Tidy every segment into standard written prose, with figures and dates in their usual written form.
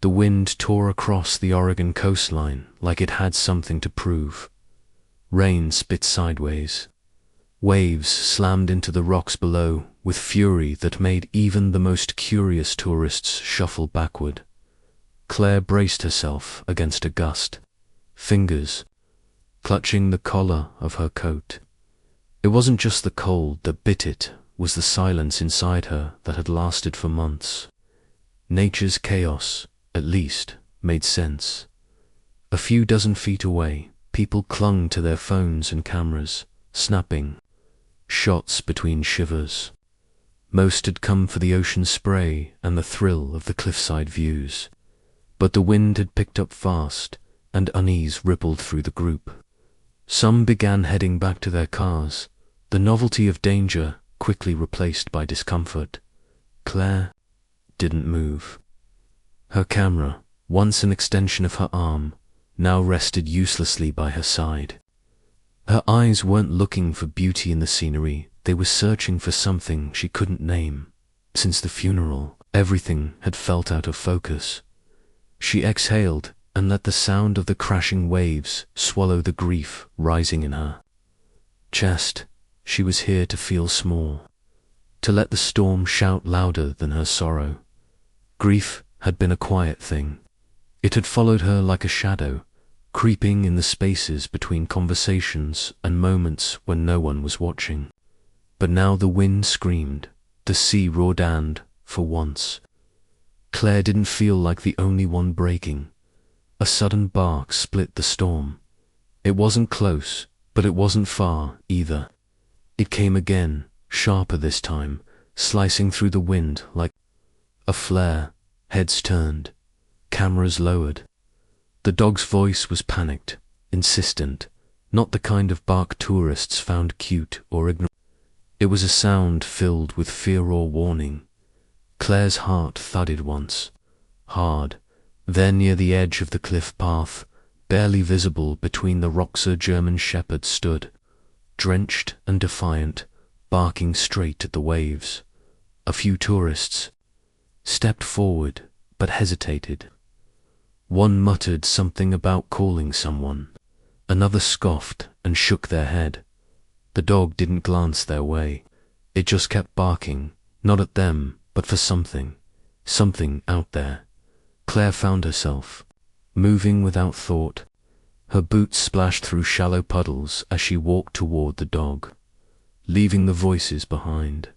The wind tore across the Oregon coastline like it had something to prove. Rain spit sideways. Waves slammed into the rocks below with fury that made even the most curious tourists shuffle backward. Claire braced herself against a gust, fingers clutching the collar of her coat. It wasn't just the cold that bit, it was the silence inside her that had lasted for months. Nature's chaos, at least, made sense. A few dozen feet away, people clung to their phones and cameras, snapping shots between shivers. Most had come for the ocean spray and the thrill of the cliffside views. But the wind had picked up fast, and unease rippled through the group. Some began heading back to their cars, the novelty of danger quickly replaced by discomfort. Claire didn't move. Her camera, once an extension of her arm, now rested uselessly by her side. Her eyes weren't looking for beauty in the scenery, they were searching for something she couldn't name. Since the funeral, everything had felt out of focus. She exhaled and let the sound of the crashing waves swallow the grief rising in her chest. She was here to feel small, to let the storm shout louder than her sorrow. Grief had been a quiet thing. It had followed her like a shadow, creeping in the spaces between conversations and moments when no one was watching. But now the wind screamed, the sea roared, and, for once, Claire didn't feel like the only one breaking. A sudden bark split the storm. It wasn't close, but it wasn't far either. It came again, sharper this time, slicing through the wind like a flare. Heads turned, cameras lowered. The dog's voice was panicked, insistent, not the kind of bark tourists found cute or ignorant. It was a sound filled with fear or warning. Claire's heart thudded once, hard. Then near the edge of the cliff path, barely visible between the rocks, a German shepherd stood, drenched and defiant, barking straight at the waves. A few tourists stepped forward, but hesitated. One muttered something about calling someone. Another scoffed and shook their head. The dog didn't glance their way. It just kept barking, not at them, but for something out there. Claire found herself moving without thought. Her boots splashed through shallow puddles as she walked toward the dog, leaving the voices behind.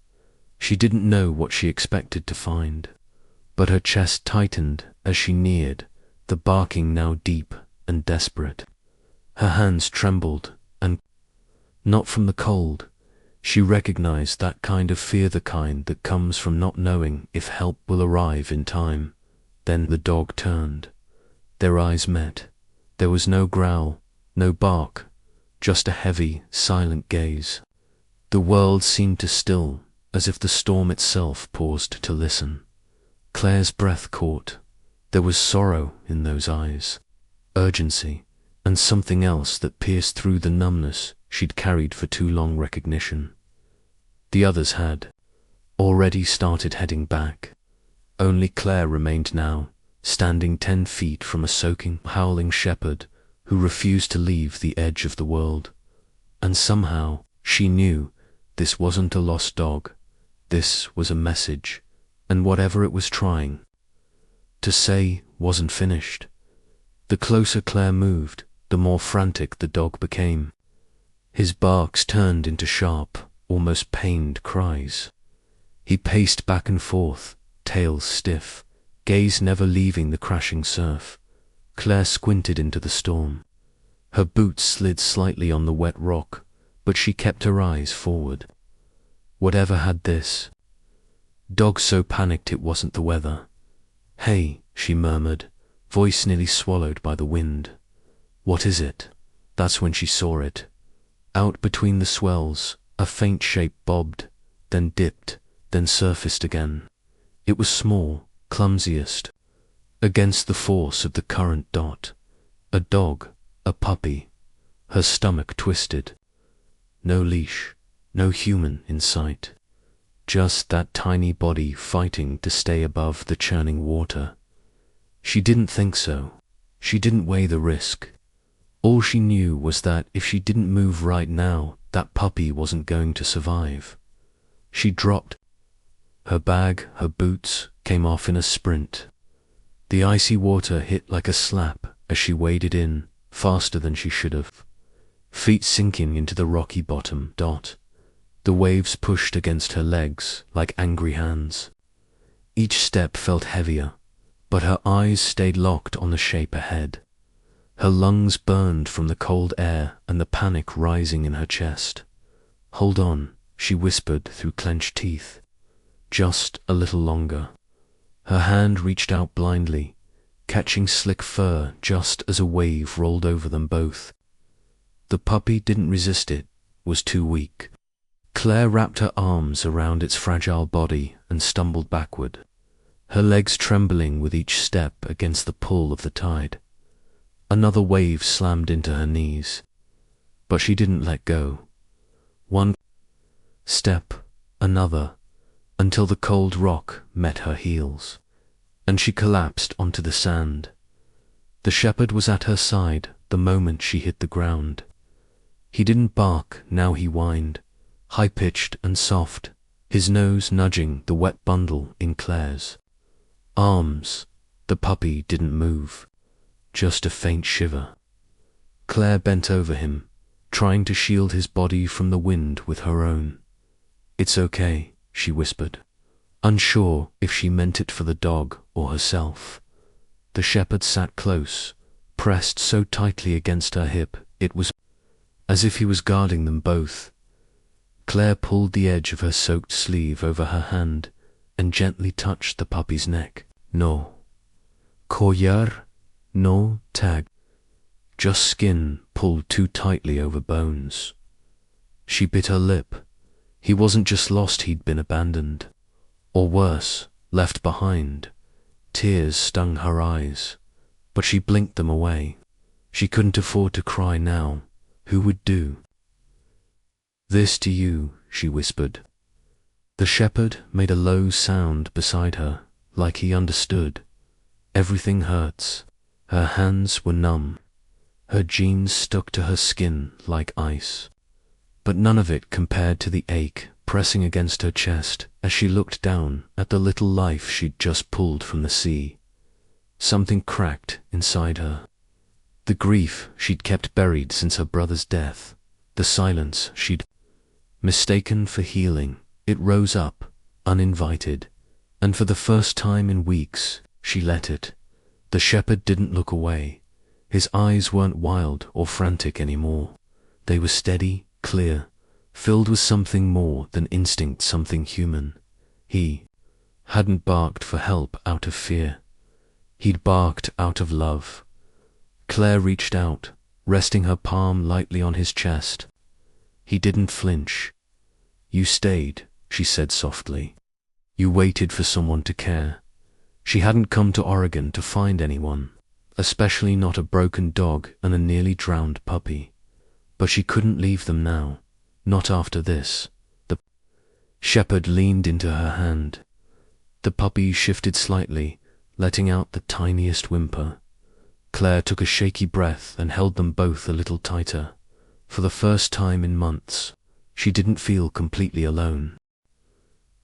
She didn't know what she expected to find, but her chest tightened as she neared, the barking now deep and desperate. Her hands trembled, and not from the cold. She recognized that kind of fear, the kind that comes from not knowing if help will arrive in time. Then the dog turned. Their eyes met. There was no growl, no bark, just a heavy, silent gaze. The world seemed to still, as if the storm itself paused to listen. Claire's breath caught. There was sorrow in those eyes, urgency, and something else that pierced through the numbness she'd carried for too long recognition. The others had already started heading back. Only Claire remained now, standing 10 feet from a soaking, howling shepherd who refused to leave the edge of the world. And somehow, she knew this wasn't a lost dog. This was a message, and whatever it was trying to say wasn't finished. The closer Claire moved, the more frantic the dog became. His barks turned into sharp, almost pained cries. He paced back and forth, tail stiff, gaze never leaving the crashing surf. Claire squinted into the storm. Her boots slid slightly on the wet rock, but she kept her eyes forward. Whatever had this dog so panicked it wasn't the weather. "Hey," she murmured, voice nearly swallowed by the wind. "What is it?" That's when she saw it. Out between the swells, a faint shape bobbed, then dipped, then surfaced again. It was small, clumsiest, against the force of the current dot. A dog, a puppy, her stomach twisted. No leash, no human in sight. Just that tiny body fighting to stay above the churning water. She didn't think so. She didn't weigh the risk. All she knew was that if she didn't move right now, that puppy wasn't going to survive. She dropped. Her bag, her boots, came off in a sprint. The icy water hit like a slap as she waded in, faster than she should have. Feet sinking into the rocky bottom. The waves pushed against her legs like angry hands. Each step felt heavier, but her eyes stayed locked on the shape ahead. Her lungs burned from the cold air and the panic rising in her chest. "Hold on," she whispered through clenched teeth. "Just a little longer." Her hand reached out blindly, catching slick fur just as a wave rolled over them both. The puppy didn't resist it, was too weak. Claire wrapped her arms around its fragile body and stumbled backward, her legs trembling with each step against the pull of the tide. Another wave slammed into her knees, but she didn't let go. One step, another, until the cold rock met her heels, and she collapsed onto the sand. The shepherd was at her side the moment she hit the ground. He didn't bark, now he whined, high-pitched and soft, his nose nudging the wet bundle in Claire's arms. The puppy didn't move, just a faint shiver. Claire bent over him, trying to shield his body from the wind with her own. "It's okay," she whispered, unsure if she meant it for the dog or herself. The shepherd sat close, pressed so tightly against her hip it was as if he was guarding them both. Claire pulled the edge of her soaked sleeve over her hand and gently touched the puppy's neck. "No collar, no tag, just skin pulled too tightly over bones." She bit her lip. He wasn't just lost, he'd been abandoned. Or worse, left behind. Tears stung her eyes, but she blinked them away. She couldn't afford to cry now. Who would do? "This to you," she whispered. The shepherd made a low sound beside her, like he understood. "Everything hurts." Her hands were numb. Her jeans stuck to her skin like ice. But none of it compared to the ache pressing against her chest as she looked down at the little life she'd just pulled from the sea. Something cracked inside her. The grief she'd kept buried since her brother's death, the silence she'd mistaken for healing, it rose up, uninvited, and for the first time in weeks, she let it. The shepherd didn't look away. His eyes weren't wild or frantic anymore. They were steady, clear, filled with something more than instinct, something human. He hadn't barked for help out of fear. He'd barked out of love. Claire reached out, resting her palm lightly on his chest. He didn't flinch. "You stayed," she said softly. "You waited for someone to care." She hadn't come to Oregon to find anyone, especially not a broken dog and a nearly drowned puppy. But she couldn't leave them now, not after this. The shepherd leaned into her hand. The puppy shifted slightly, letting out the tiniest whimper. Claire took a shaky breath and held them both a little tighter. For the first time in months, she didn't feel completely alone.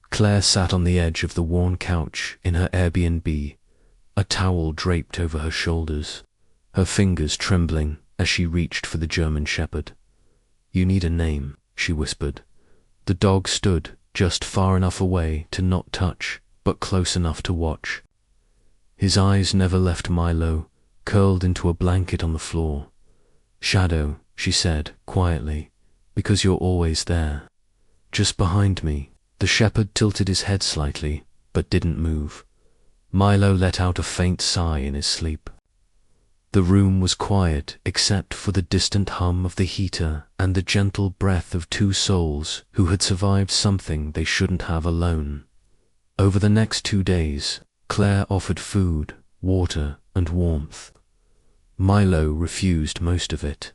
Claire sat on the edge of the worn couch in her Airbnb, a towel draped over her shoulders, her fingers trembling as she reached for the German shepherd. "You need a name," she whispered. The dog stood just far enough away to not touch, but close enough to watch. His eyes never left Milo, curled into a blanket on the floor. "Shadow," she said quietly, "because you're always there. Just behind me." The shepherd tilted his head slightly, but didn't move. Milo let out a faint sigh in his sleep. The room was quiet except for the distant hum of the heater and the gentle breath of two souls who had survived something they shouldn't have alone. Over the next 2 days, Claire offered food, water, and warmth. Milo refused most of it.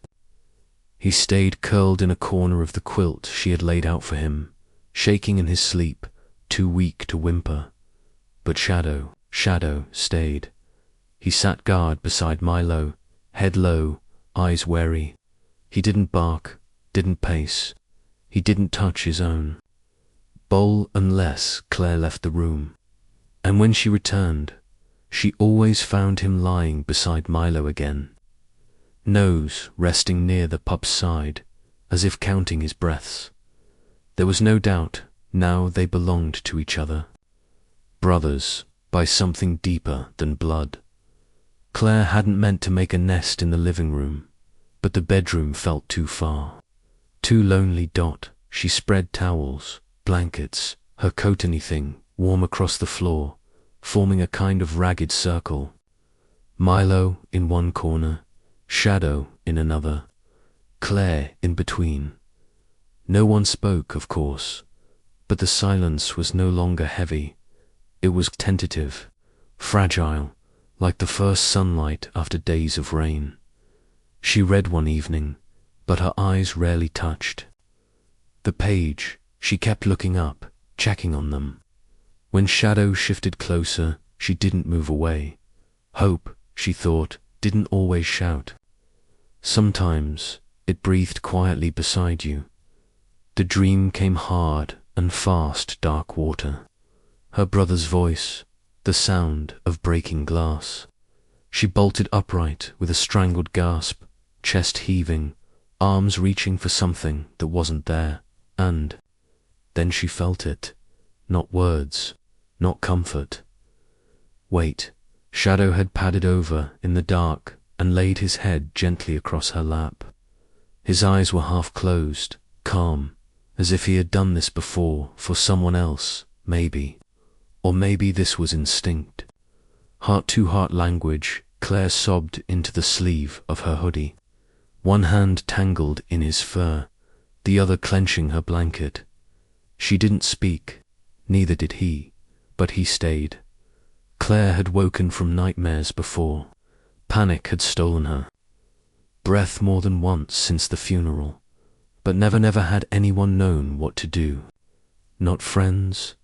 He stayed curled in a corner of the quilt she had laid out for him, shaking in his sleep, too weak to whimper. But Shadow stayed. He sat guard beside Milo, head low, eyes wary. He didn't bark, didn't pace. He didn't touch his own bowl unless Claire left the room. And when she returned, she always found him lying beside Milo again, nose resting near the pup's side, as if counting his breaths. There was no doubt now they belonged to each other. Brothers by something deeper than blood. Claire hadn't meant to make a nest in the living room, but the bedroom felt too far. Too lonely. She spread towels, blankets, her coat, anything warm across the floor, forming a kind of ragged circle. Milo in one corner, Shadow in another, Claire in between. No one spoke, of course, but the silence was no longer heavy. It was tentative, fragile, like the first sunlight after days of rain. She read one evening, but her eyes rarely touched the page. She kept looking up, checking on them. When Shadow shifted closer, she didn't move away. Hope, she thought, didn't always shout. Sometimes it breathed quietly beside you. The dream came hard and fast, dark water. Her brother's voice, the sound of breaking glass. She bolted upright with a strangled gasp, chest heaving, arms reaching for something that wasn't there, and then she felt it. Not words, not comfort. Wait. Shadow had padded over in the dark and laid his head gently across her lap. His eyes were half closed, calm, as if he had done this before for someone else, maybe. Or maybe this was instinct. Heart-to-heart language. Claire sobbed into the sleeve of her hoodie, one hand tangled in his fur, the other clenching her blanket. She didn't speak, neither did he, but he stayed. Claire had woken from nightmares before. Panic had stolen her. Breath more than once since the funeral, but never had anyone known what to do. Not friends,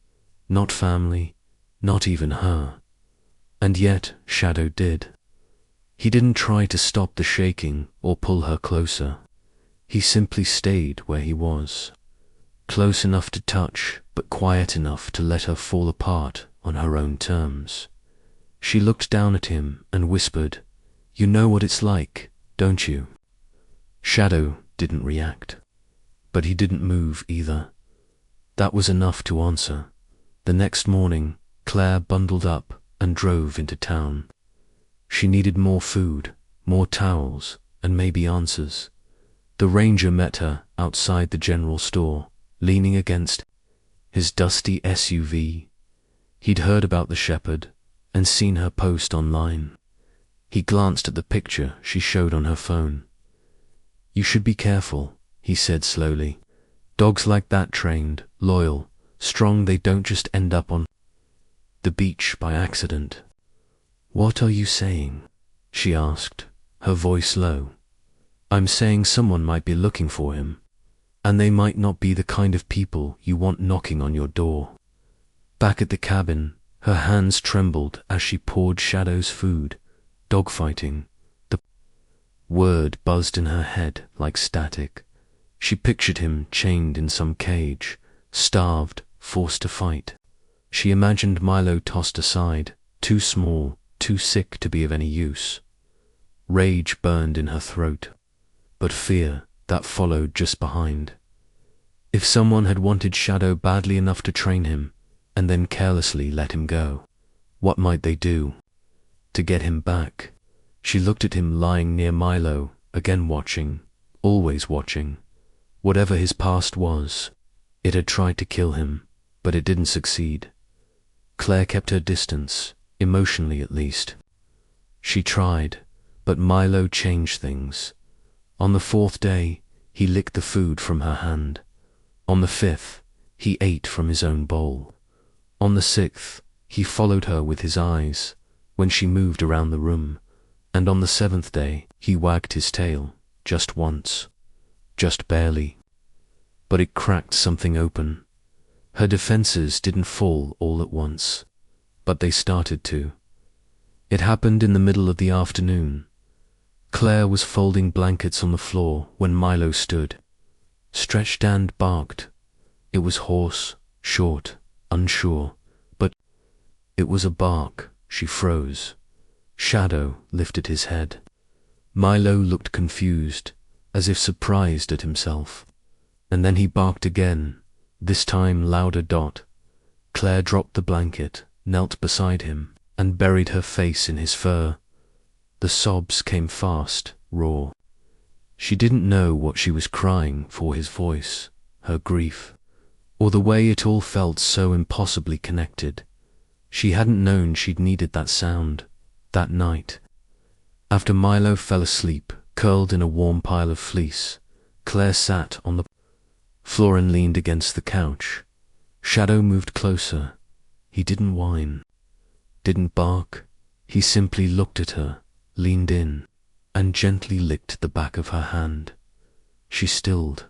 not family, not even her. And yet Shadow did. He didn't try to stop the shaking or pull her closer. He simply stayed where he was, close enough to touch, but quiet enough to let her fall apart on her own terms. She looked down at him and whispered, "You know what it's like, don't you?" Shadow didn't react, but he didn't move either. That was enough to answer. The next morning, Claire bundled up and drove into town. She needed more food, more towels, and maybe answers. The ranger met her outside the general store, leaning against his dusty SUV. He'd heard about the shepherd and seen her post online. He glanced at the picture she showed on her phone. "You should be careful," he said slowly. "Dogs like that, trained, loyal, strong, they don't just end up on the beach by accident." "What are you saying?" she asked, her voice low. "I'm saying someone might be looking for him, and they might not be the kind of people you want knocking on your door." Back at the cabin, her hands trembled as she poured Shadow's food. Dogfighting. The word buzzed in her head like static. She pictured him chained in some cage, starved, forced to fight. She imagined Milo tossed aside, too small, too sick to be of any use. Rage burned in her throat, but fear that followed just behind. If someone had wanted Shadow badly enough to train him, and then carelessly let him go, what might they do to get him back? She looked at him lying near Milo, again watching, always watching. Whatever his past was, it had tried to kill him, but it didn't succeed. Claire kept her distance, emotionally at least. She tried, but Milo changed things. On the 4th day, he licked the food from her hand. On the 5th, he ate from his own bowl. On the 6th, he followed her with his eyes when she moved around the room, and on the 7th day, he wagged his tail, just once, just barely. But it cracked something open. Her defenses didn't fall all at once, but they started to. It happened in the middle of the afternoon. Claire was folding blankets on the floor when Milo stood, stretched and barked. It was hoarse, short, unsure, but it was a bark. She froze. Shadow lifted his head. Milo looked confused, as if surprised at himself. And then he barked again, this time louder. Claire dropped the blanket, knelt beside him, and buried her face in his fur. The sobs came fast, raw. She didn't know what she was crying for: his voice, her grief, or the way it all felt so impossibly connected. She hadn't known she'd needed that sound, that night. After Milo fell asleep, curled in a warm pile of fleece, Claire sat on the floor and leaned against the couch. Shadow moved closer. He didn't whine, didn't bark. He simply looked at her, leaned in, and gently licked the back of her hand. She stilled.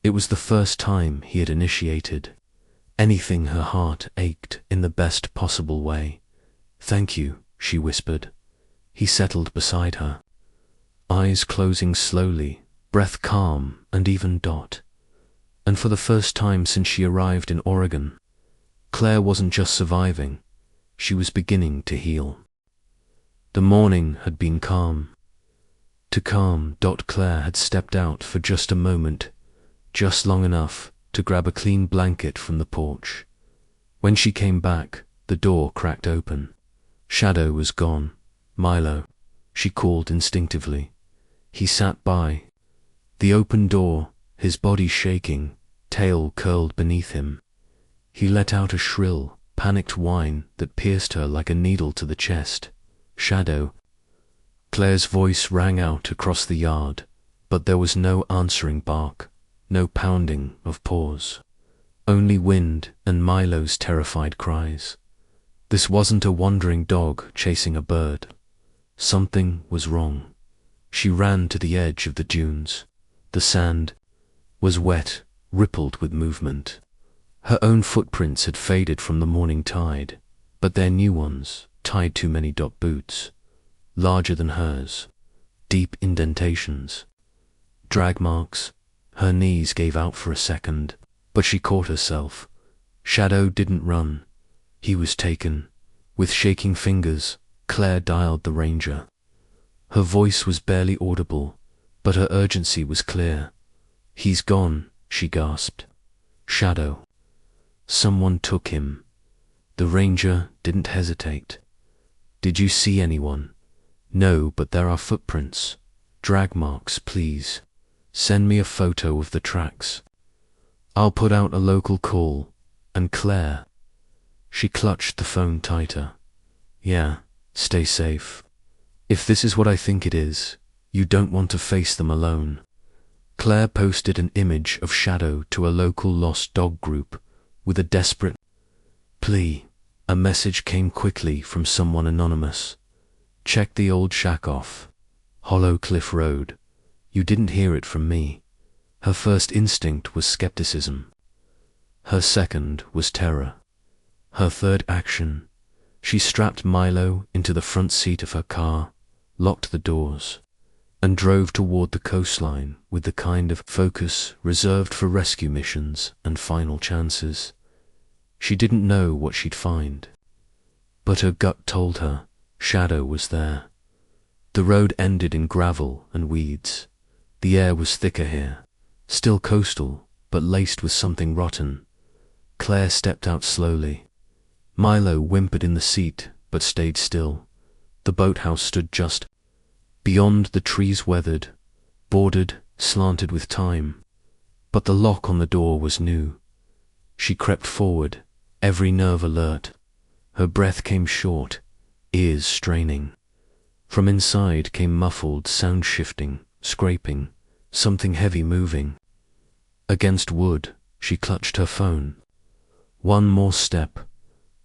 It was the first time he had initiated anything. Her heart ached in the best possible way. "Thank you," she whispered. He settled beside her, eyes closing slowly, breath calm and even. And for the first time since she arrived in Oregon, Claire wasn't just surviving, she was beginning to heal. The morning had been calm. Too calm. Claire had stepped out for just a moment, just long enough to grab a clean blanket from the porch. When she came back, the door cracked open. Shadow was gone. "Milo," she called instinctively. He sat by the open door, his body shaking, tail curled beneath him. He let out a shrill, panicked whine that pierced her like a needle to the chest. "Shadow." Claire's voice rang out across the yard, but there was no answering bark, no pounding of paws. Only wind and Milo's terrified cries. This wasn't a wandering dog chasing a bird. Something was wrong. She ran to the edge of the dunes. The sand was wet, rippled with movement. Her own footprints had faded from the morning tide, but their new ones tied too many. Boots, larger than hers, deep indentations, drag marks. Her knees gave out for a second, but she caught herself. Shadow didn't run. He was taken. With shaking fingers, Claire dialed the ranger. Her voice was barely audible, but her urgency was clear. "He's gone," she gasped. "Shadow. Someone took him." The ranger didn't hesitate. "Did you see anyone?" "No, but there are footprints. Drag marks, please. Send me a photo of the tracks. I'll put out a local call." And Claire, she clutched the phone tighter. "Yeah, stay safe. If this is what I think it is, you don't want to face them alone." Claire posted an image of Shadow to a local lost dog group with a desperate plea. A message came quickly from someone anonymous. "Check the old shack off Hollow Cliff Road. You didn't hear it from me." Her first instinct was skepticism. Her second was terror. Her third action, she strapped Milo into the front seat of her car, locked the doors, and drove toward the coastline with the kind of focus reserved for rescue missions and final chances. She didn't know what she'd find, but her gut told her Shadow was there. The road ended in gravel and weeds. The air was thicker here, still coastal, but laced with something rotten. Claire stepped out slowly. Milo whimpered in the seat, but stayed still. The boathouse stood just beyond, the trees weathered, bordered, slanted with time. But the lock on the door was new. She crept forward, every nerve alert. Her breath came short, ears straining. From inside came muffled sound, shifting, scraping, something heavy moving. Against wood, she clutched her phone. One more step.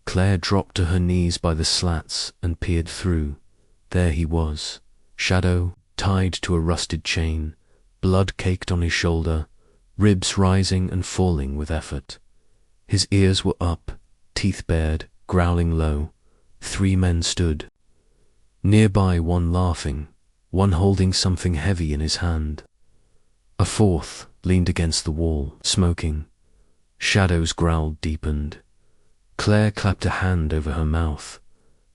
Claire dropped to her knees by the slats and peered through. There he was, Shadow, tied to a rusted chain, blood caked on his shoulder, ribs rising and falling with effort. His ears were up, teeth bared, growling low. 3 men stood, Nearby, one laughing, one holding something heavy in his hand. A fourth leaned against the wall, smoking. Shadow's growl deepened. Claire clapped a hand over her mouth.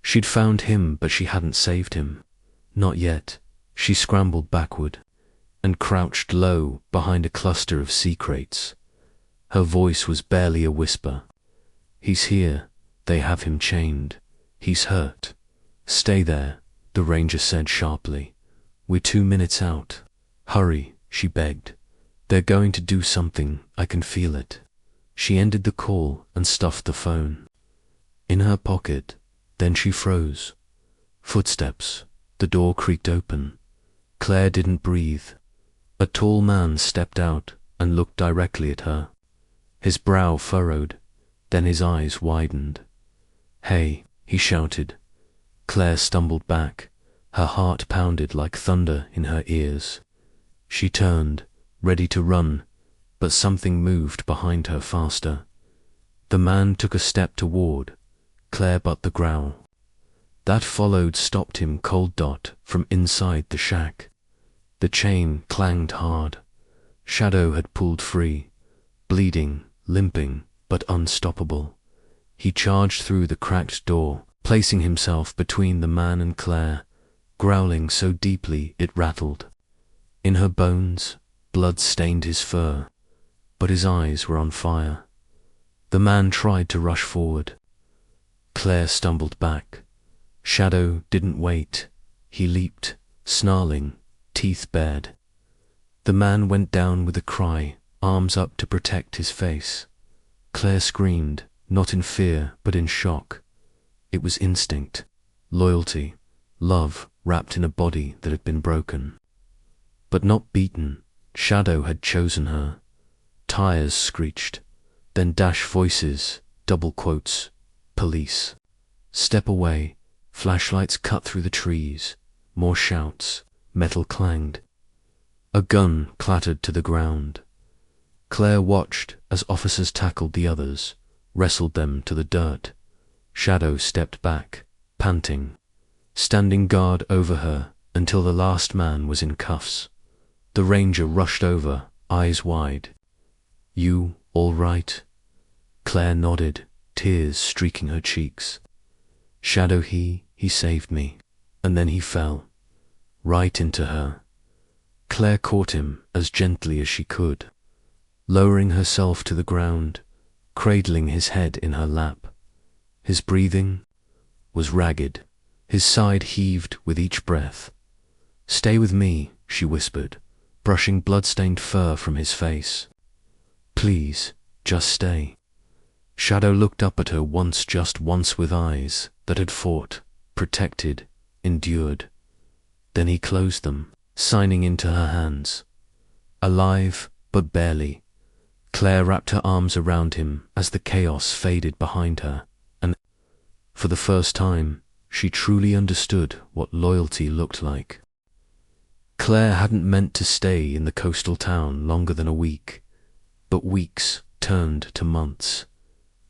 She'd found him, but she hadn't saved him. Not yet. She scrambled backward and crouched low behind a cluster of sea crates. Her voice was barely a whisper. "He's here. They have him chained. He's hurt." "Stay there," the ranger said sharply. "We're 2 minutes out. Hurry," she begged. "They're going to do something. I can feel it." She ended the call and stuffed the phone in her pocket. Then she froze. Footsteps. The door creaked open. Claire didn't breathe. A tall man stepped out and looked directly at her. His brow furrowed, then his eyes widened. "Hey," he shouted. Claire stumbled back. Her heart pounded like thunder in her ears. She turned, ready to run, but something moved behind her faster. The man took a step toward Claire, but the growl that followed stopped him cold. From inside the shack, the chain clanged hard. Shadow had pulled free, bleeding, limping, but unstoppable. He charged through the cracked door, placing himself between the man and Claire, growling so deeply it rattled. In her bones, blood stained his fur, but his eyes were on fire. The man tried to rush forward. Claire stumbled back. Shadow didn't wait. He leaped, snarling, teeth bared. The man went down with a cry, arms up to protect his face. Claire screamed, not in fear, but in shock. It was instinct, loyalty, love wrapped in a body that had been broken. But not beaten. Shadow had chosen her. Tires screeched, then dash voices, double quotes, police. Step away. Flashlights cut through the trees. More shouts. Metal clanged. A gun clattered to the ground. Claire watched as officers tackled the others, wrestled them to the dirt. Shadow stepped back, panting, standing guard over her until the last man was in cuffs. The ranger rushed over, eyes wide. "You all right?" Claire nodded, tears streaking her cheeks. "Shadow, he saved me, and then he fell, right into her." Claire caught him as gently as she could, lowering herself to the ground, cradling his head in her lap. His breathing was ragged. His side heaved with each breath. "Stay with me," she whispered, brushing blood-stained fur from his face. "Please, just stay." Shadow looked up at her just once with eyes that had fought, protected, endured. Then he closed them, signing into her hands. Alive, but barely. Claire wrapped her arms around him as the chaos faded behind her, and for the first time, she truly understood what loyalty looked like. Claire hadn't meant to stay in the coastal town longer than a week, but weeks turned to months.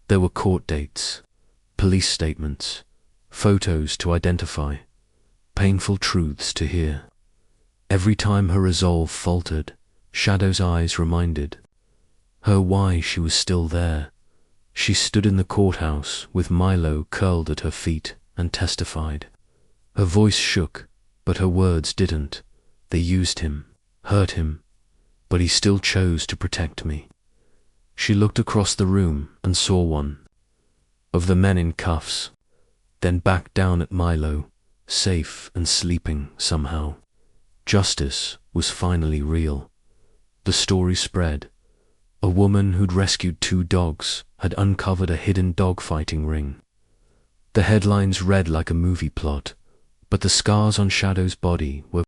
There were court dates, police statements, photos to identify, painful truths to hear. Every time her resolve faltered, Shadow's eyes reminded her why she was still there. She stood in the courthouse with Milo curled at her feet and testified. Her voice shook, but her words didn't. They used him, hurt him, but he still chose to protect me. She looked across the room and saw one of the men in cuffs, then back down at Milo, safe and sleeping somehow. Justice was finally real. The story spread. A woman who'd rescued 2 dogs had uncovered a hidden dogfighting ring. The headlines read like a movie plot, but the scars on Shadow's body were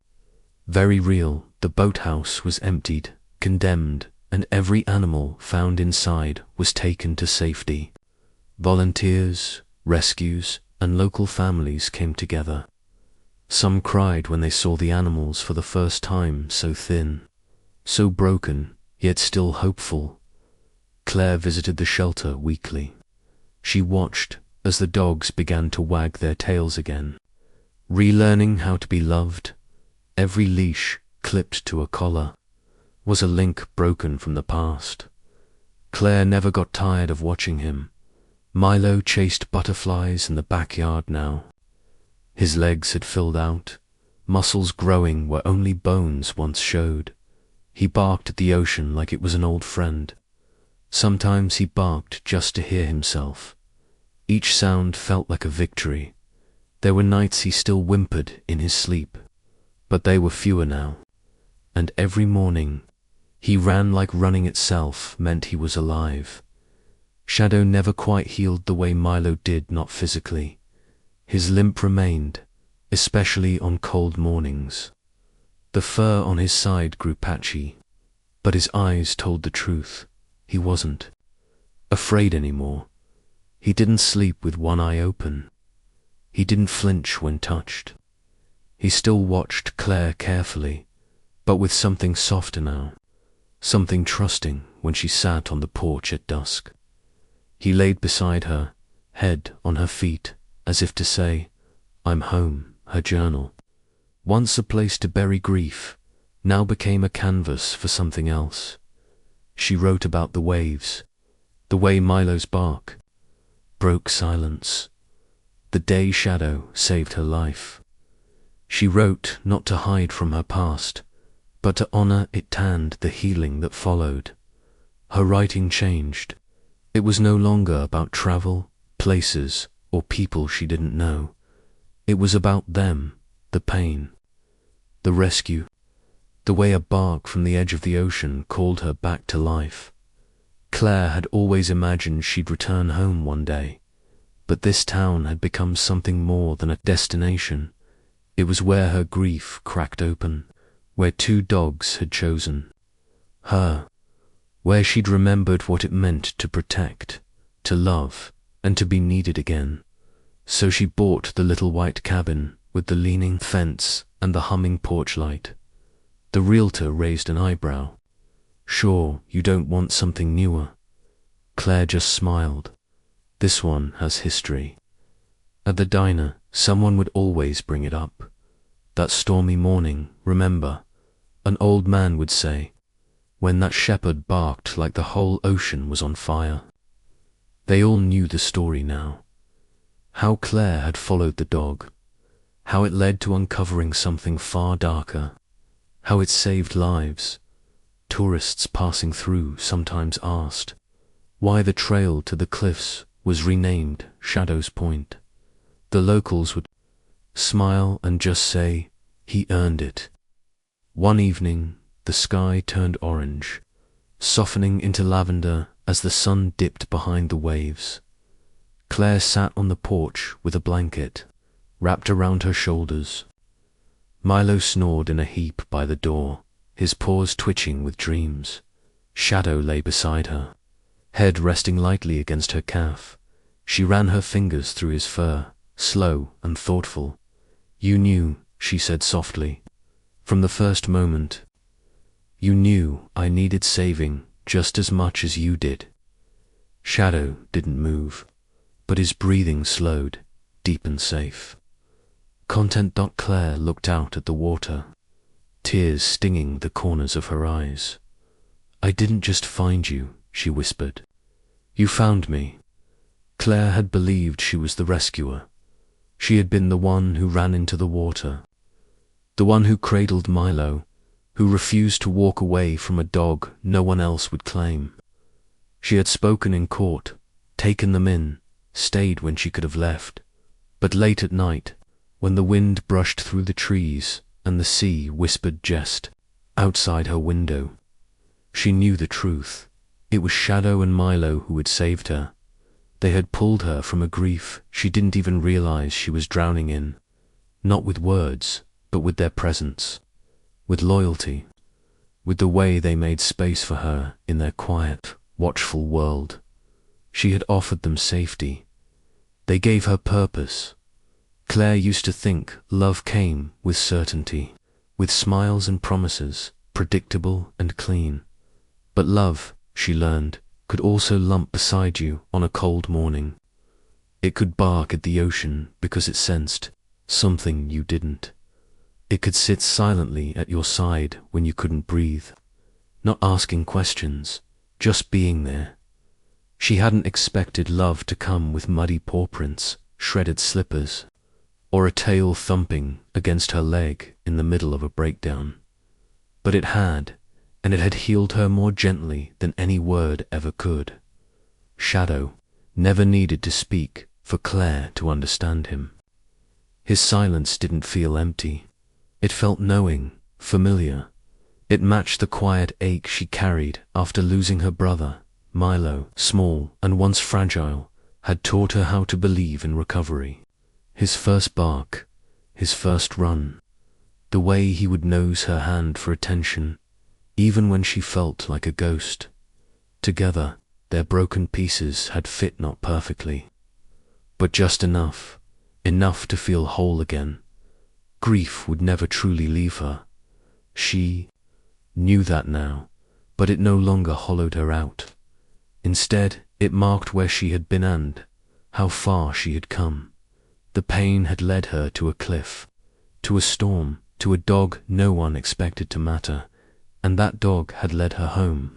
very real. The boathouse was emptied, condemned, and every animal found inside was taken to safety. Volunteers, rescues, and local families came together. Some cried when they saw the animals for the first time, so thin, so broken, yet still hopeful. Claire visited the shelter weekly. She watched as the dogs began to wag their tails again, Relearning how to be loved, every leash clipped to a collar, was a link broken from the past. Claire never got tired of watching him. Milo chased butterflies in the backyard now. His legs had filled out, muscles growing where only bones once showed. He barked at the ocean like it was an old friend. Sometimes he barked just to hear himself. Each sound felt like a victory. There were nights he still whimpered in his sleep, but they were fewer now. And every morning, he ran like running itself meant he was alive. Shadow never quite healed the way Milo did, not physically. His limp remained, especially on cold mornings. The fur on his side grew patchy, but his eyes told the truth. He wasn't afraid anymore. He didn't sleep with one eye open. He didn't flinch when touched. He still watched Claire carefully, but with something softer now, something trusting when she sat on the porch at dusk. He laid beside her, head on her feet, as if to say, "I'm home." Her journal, once a place to bury grief, now became a canvas for something else. She wrote about the waves, the way Milo's bark broke silence, the day Shadow saved her life. She wrote not to hide from her past, but to honor it and the healing that followed. Her writing changed. It was no longer about travel, places, or people she didn't know. It was about them, the pain, the rescue, the way a bark from the edge of the ocean called her back to life. Claire had always imagined she'd return home one day, but this town had become something more than a destination. It was where her grief cracked open, where two dogs had chosen her, where she'd remembered what it meant to protect, to love, and to be needed again. So she bought the little white cabin with the leaning fence and the humming porch light. The realtor raised an eyebrow. "Sure, you don't want something newer?" Claire just smiled. "This one has history." At the diner, someone would always bring it up. "That stormy morning, remember?" an old man would say, "when that shepherd barked like the whole ocean was on fire." They all knew the story now. How Claire had followed the dog, how it led to uncovering something far darker, how it saved lives. Tourists passing through sometimes asked why the trail to the cliffs was renamed Shadow's Point. The locals would smile and just say, "He earned it." One evening, the sky turned orange, softening into lavender as the sun dipped behind the waves. Claire sat on the porch with a blanket wrapped around her shoulders. Milo snored in a heap by the door, his paws twitching with dreams. Shadow lay beside her, head resting lightly against her calf. She ran her fingers through his fur, slow and thoughtful. "You knew," she said softly, "from the first moment. You knew I needed saving just as much as you did." Shadow didn't move, but his breathing slowed, deep and safe. Claire looked out at the water, tears stinging the corners of her eyes. "I didn't just find you," she whispered. "You found me." Claire had believed she was the rescuer. She had been the one who ran into the water, the one who cradled Milo, who refused to walk away from a dog no one else would claim. She had spoken in court, taken them in, stayed when she could have left. But late at night, when the wind brushed through the trees and the sea whispered jest outside her window, she knew the truth. It was Shadow and Milo who had saved her. They had pulled her from a grief she didn't even realize she was drowning in, not with words, but with their presence, with loyalty, with the way they made space for her in their quiet, watchful world. She had offered them safety. They gave her purpose. Claire used to think love came with certainty, with smiles and promises, predictable and clean. But love, she learned, could also lump beside you on a cold morning. It could bark at the ocean because it sensed something you didn't. It could sit silently at your side when you couldn't breathe, not asking questions, just being there. She hadn't expected love to come with muddy paw prints, shredded slippers, or a tail thumping against her leg in the middle of a breakdown. But it had, and it had healed her more gently than any word ever could. Shadow never needed to speak for Claire to understand him. His silence didn't feel empty. It felt knowing, familiar. It matched the quiet ache she carried after losing her brother. Milo, small and once fragile, had taught her how to believe in recovery. His first bark, his first run, the way he would nose her hand for attention, even when she felt like a ghost. Together, their broken pieces had fit not perfectly, but just enough to feel whole again. Grief would never truly leave her. She knew that now, but it no longer hollowed her out. Instead, it marked where she had been and how far she had come. The pain had led her to a cliff, to a storm, to a dog no one expected to matter, and that dog had led her home.